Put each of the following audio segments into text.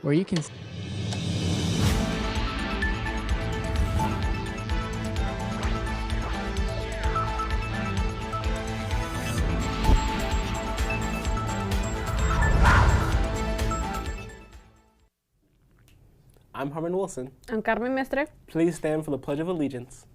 where you can I'm Harmon Wilson. I'm Carmen Mestre. Please stand for the Pledge of Allegiance.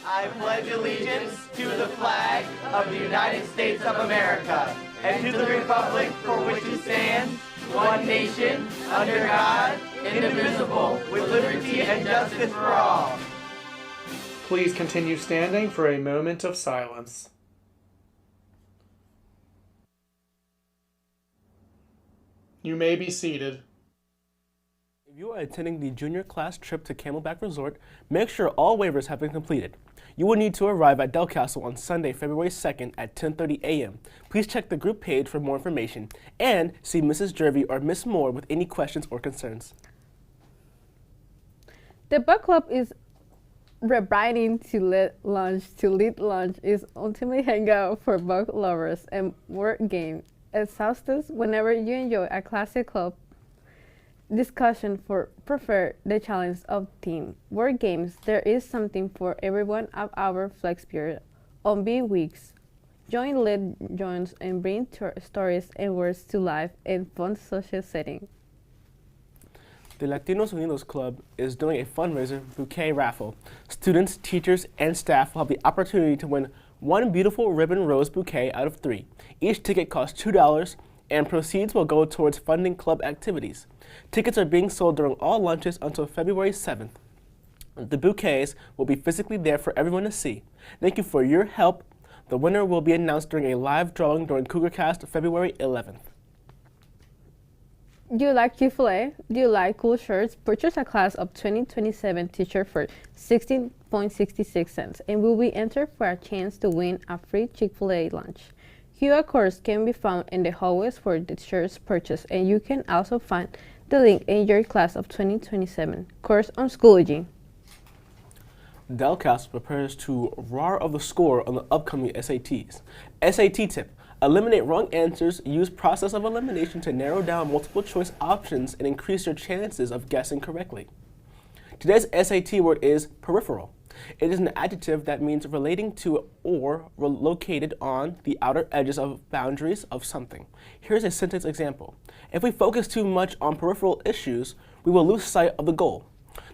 I pledge allegiance to the flag of the United States of America and to the republic for which it stands, one nation, under God, indivisible, with liberty and justice for all. Please continue standing for a moment of silence. You may be seated. If you are attending the junior class trip to Camelback Resort, make sure all waivers have been completed. You will need to arrive at Del Castle on Sunday, February 2nd at 10:30 a.m. Please check the group page for more information and see Mrs. Jervy or Miss Moore with any questions or concerns. The book club is rebranding to Lead Lunch is ultimate hangout for book lovers and word game. Exhausted whenever you enjoy a classic club discussion for prefer the challenge of theme word games. There is something for everyone of our flex period on B weeks. Join lead joins and bring stories and words to life in fun social setting. The Latinos Unidos Club is doing a fundraiser bouquet raffle. Students, teachers, and staff will have the opportunity to win one beautiful ribbon rose bouquet out of 3. Each ticket costs $2 and proceeds will go towards funding club activities. Tickets are being sold during all lunches until February 7th. The bouquets will be physically there for everyone to see. Thank you for your help. The winner will be announced during a live drawing during Courgarcast February 11th. Do you like Chick-fil-A? Do you like cool shirts? Purchase a class of 2027 t-shirt for 16.66 cents and will be entered for a chance to win a free Chick-fil-A lunch. QR codes can be found in the hallways for the shirts purchase, and you can also find the link in your class of 2027 course on Schoology. Del Castle prepares to roar of the score on the upcoming SATs. SAT tip. Eliminate wrong answers. Use process of elimination to narrow down multiple choice options and increase your chances of guessing correctly. Today's SAT word is peripheral. It is an adjective that means relating to or located on the outer edges of boundaries of something. Here's a sentence example. If we focus too much on peripheral issues, we will lose sight of the goal.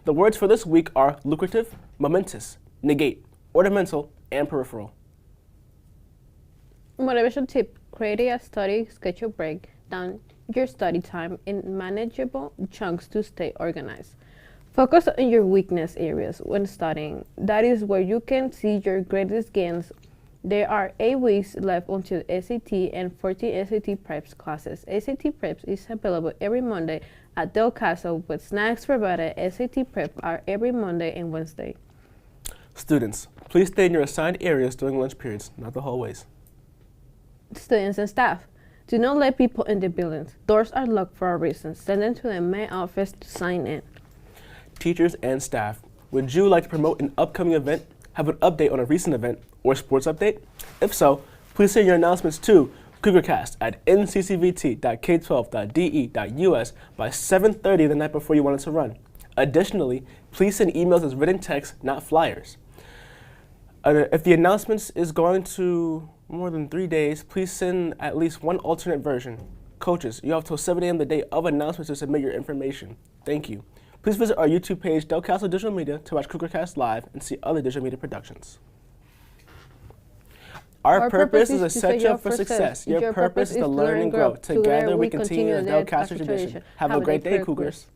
The words for this week are lucrative, momentous, negate, ornamental, and peripheral. Motivation tip: create a study schedule, break down your study time in manageable chunks to stay organized. Focus on your weakness areas when studying. That is where you can see your greatest gains. There are 8 weeks left until SAT and 14 SAT Preps classes. SAT Preps is available every Monday at Del Castle with snacks provided. SAT Prep are every Monday and Wednesday. Students, please stay in your assigned areas during lunch periods, not the hallways. Students and staff, do not let people in the buildings. Doors are locked for a reason. Send them to the main office to sign in. Teachers and staff, would you like to promote an upcoming event, have an update on a recent event, or sports update? If so, please send your announcements to Courgarcast at nccvt.k12.de.us by 7:30 the night before you want it to run. Additionally, please send emails as written text, not flyers. If the announcements is going to more than 3 days, please send at least one alternate version. Coaches, you have till 7 a.m. the day of announcements to submit your information. Thank you. Please visit our YouTube page, Del Castle Digital Media, to watch Courgarcast live and see other digital media productions. Our purpose is to set you up for success. Your purpose is to learn and grow. Together we continue the Del Castle tradition. Have a great day, Cougars.